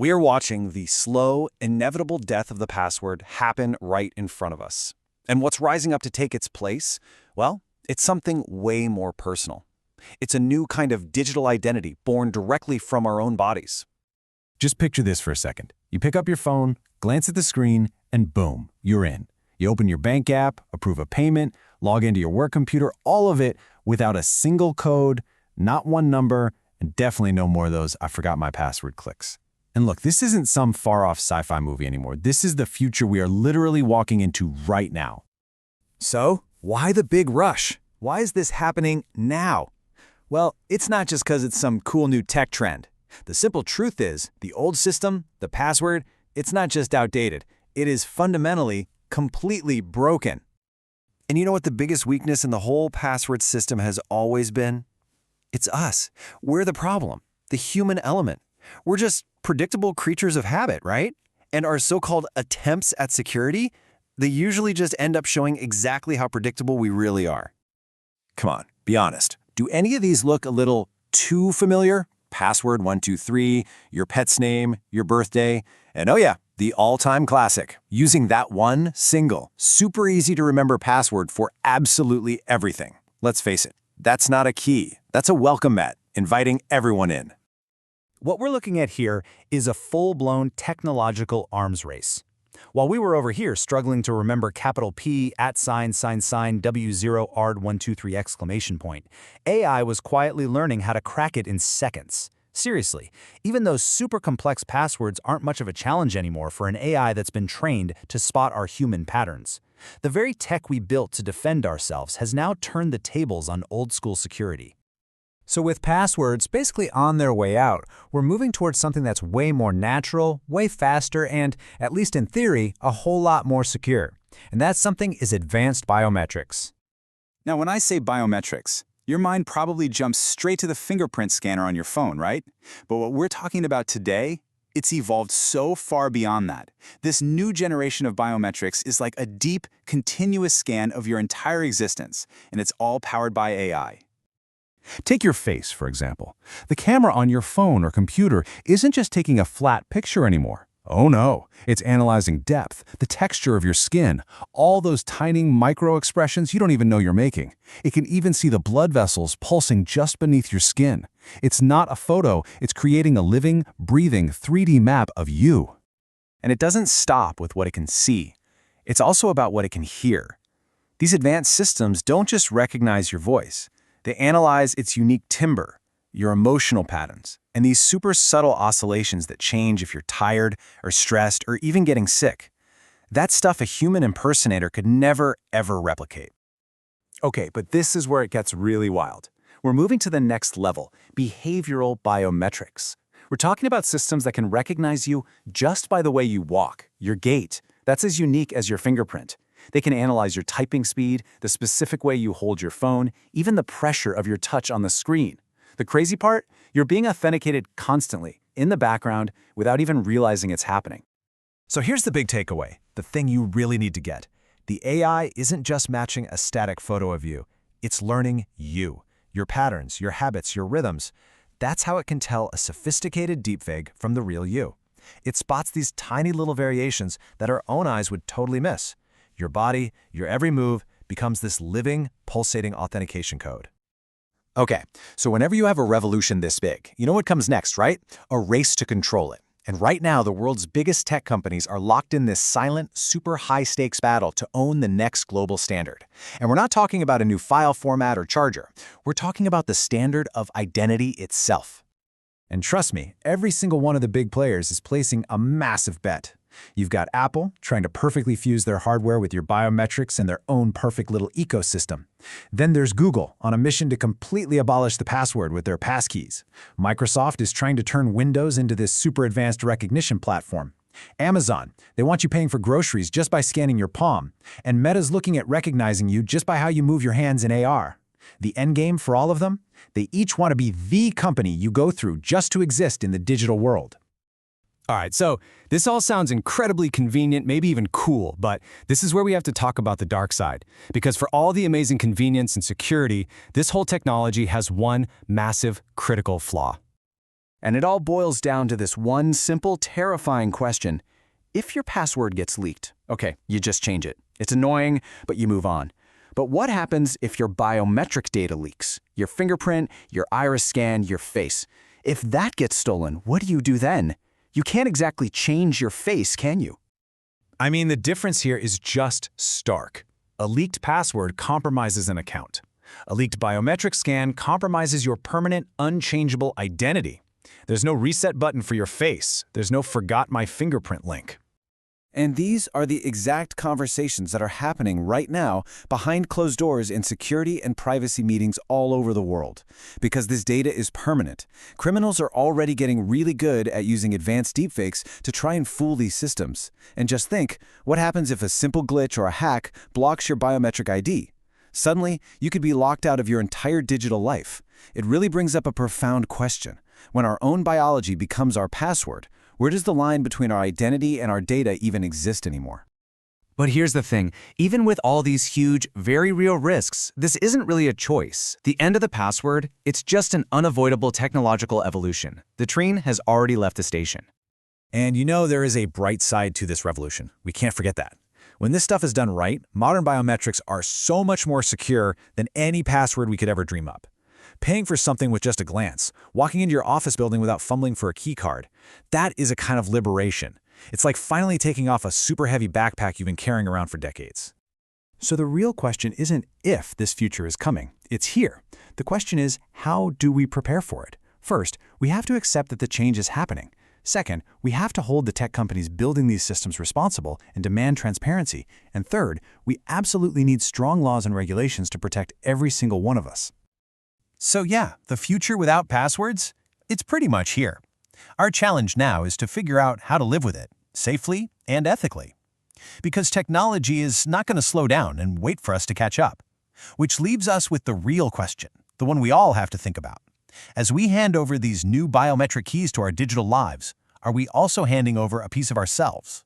We are watching the slow, inevitable death of the password happen right in front of us. And what's rising up to take its place? Well, it's something way more personal. It's a new kind of digital identity born directly from our own bodies. Just picture this for a second. You pick up your phone, glance at the screen, and boom, you're in. You open your bank app, approve a payment, log into your work computer, all of it without a single code, not one number, and definitely no more of those "I forgot my password" clicks. And look, this isn't some far-off sci-fi movie anymore. This is the future we are literally walking into right now. So, why the big rush? Why is this happening now? Well, it's not just because it's some cool new tech trend. The simple truth is, the old system, the password, it's not just outdated. It is fundamentally, completely broken. And you know what the biggest weakness in the whole password system has always been? It's us. We're the problem, the human element. We're just predictable creatures of habit, right? And our so-called attempts at security, they usually just end up showing exactly how predictable we really are. Come on, be honest. Do any of these look a little too familiar? Password 123, your pet's name, your birthday, and oh yeah, the all-time classic, using that one single, super easy to remember password for absolutely everything. Let's face it, that's not a key. That's a welcome mat, inviting everyone in. What we're looking at here is a full-blown technological arms race. While we were over here struggling to remember capital P, @W0ARD123! AI was quietly learning how to crack it in seconds. Seriously, even those super complex passwords aren't much of a challenge anymore for an AI that's been trained to spot our human patterns. The very tech we built to defend ourselves has now turned the tables on old-school security. So with passwords basically on their way out, we're moving towards something that's way more natural, way faster, and, at least in theory, a whole lot more secure. And that something is advanced biometrics. Now, when I say biometrics, your mind probably jumps straight to the fingerprint scanner on your phone, right? But what we're talking about today, it's evolved so far beyond that. This new generation of biometrics is like a deep, continuous scan of your entire existence, and it's all powered by AI. Take your face, for example. The camera on your phone or computer isn't just taking a flat picture anymore. Oh no, it's analyzing depth, the texture of your skin, all those tiny micro-expressions you don't even know you're making. It can even see the blood vessels pulsing just beneath your skin. It's not a photo, it's creating a living, breathing 3D map of you. And it doesn't stop with what it can see. It's also about what it can hear. These advanced systems don't just recognize your voice. They analyze its unique timbre, your emotional patterns, and these super subtle oscillations that change if you're tired or stressed or even getting sick. That's stuff a human impersonator could never, ever replicate. Okay, but this is where it gets really wild. We're moving to the next level, behavioral biometrics. We're talking about systems that can recognize you just by the way you walk, your gait. That's as unique as your fingerprint. They can analyze your typing speed, the specific way you hold your phone, even the pressure of your touch on the screen. The crazy part? You're being authenticated constantly, in the background, without even realizing it's happening. So here's the big takeaway, the thing you really need to get. The AI isn't just matching a static photo of you. It's learning you, your patterns, your habits, your rhythms. That's how it can tell a sophisticated deepfake from the real you. It spots these tiny little variations that our own eyes would totally miss. Your body, your every move, becomes this living, pulsating authentication code. Okay, so whenever you have a revolution this big, you know what comes next, right? A race to control it. And right now, the world's biggest tech companies are locked in this silent, super high-stakes battle to own the next global standard. And we're not talking about a new file format or charger. We're talking about the standard of identity itself. And trust me, every single one of the big players is placing a massive bet. You've got Apple trying to perfectly fuse their hardware with your biometrics and their own perfect little ecosystem. Then there's Google on a mission to completely abolish the password with their passkeys. Microsoft is trying to turn Windows into this super advanced recognition platform. Amazon, they want you paying for groceries just by scanning your palm. And Meta's looking at recognizing you just by how you move your hands in AR. The end game for all of them? They each want to be the company you go through just to exist in the digital world. All right, so this all sounds incredibly convenient, maybe even cool, but this is where we have to talk about the dark side. Because for all the amazing convenience and security, this whole technology has one massive critical flaw. And it all boils down to this one simple, terrifying question. If your password gets leaked, okay, you just change it. It's annoying, but you move on. But what happens if your biometric data leaks? Your fingerprint, your iris scan, your face. If that gets stolen, what do you do then? You can't exactly change your face, can you? I mean, the difference here is just stark. A leaked password compromises an account. A leaked biometric scan compromises your permanent, unchangeable identity. There's no reset button for your face. There's no forgot my fingerprint link. And these are the exact conversations that are happening right now behind closed doors in security and privacy meetings all over the world. Because this data is permanent, criminals are already getting really good at using advanced deepfakes to try and fool these systems. And just think, what happens if a simple glitch or a hack blocks your biometric ID? Suddenly, you could be locked out of your entire digital life. It really brings up a profound question. When our own biology becomes our password, where does the line between our identity and our data even exist anymore? But here's the thing, even with all these huge, very real risks, this isn't really a choice. The end of the password, it's just an unavoidable technological evolution. The train has already left the station. And you know there is a bright side to this revolution. We can't forget that. When this stuff is done right, modern biometrics are so much more secure than any password we could ever dream up. Paying for something with just a glance, walking into your office building without fumbling for a key card, that is a kind of liberation. It's like finally taking off a super heavy backpack you've been carrying around for decades. So the real question isn't if this future is coming, it's here. The question is, how do we prepare for it? First, we have to accept that the change is happening. Second, we have to hold the tech companies building these systems responsible and demand transparency. And third, we absolutely need strong laws and regulations to protect every single one of us. So yeah, the future without passwords? It's pretty much here. Our challenge now is to figure out how to live with it, safely and ethically. Because technology is not going to slow down and wait for us to catch up. Which leaves us with the real question, the one we all have to think about. As we hand over these new biometric keys to our digital lives, are we also handing over a piece of ourselves?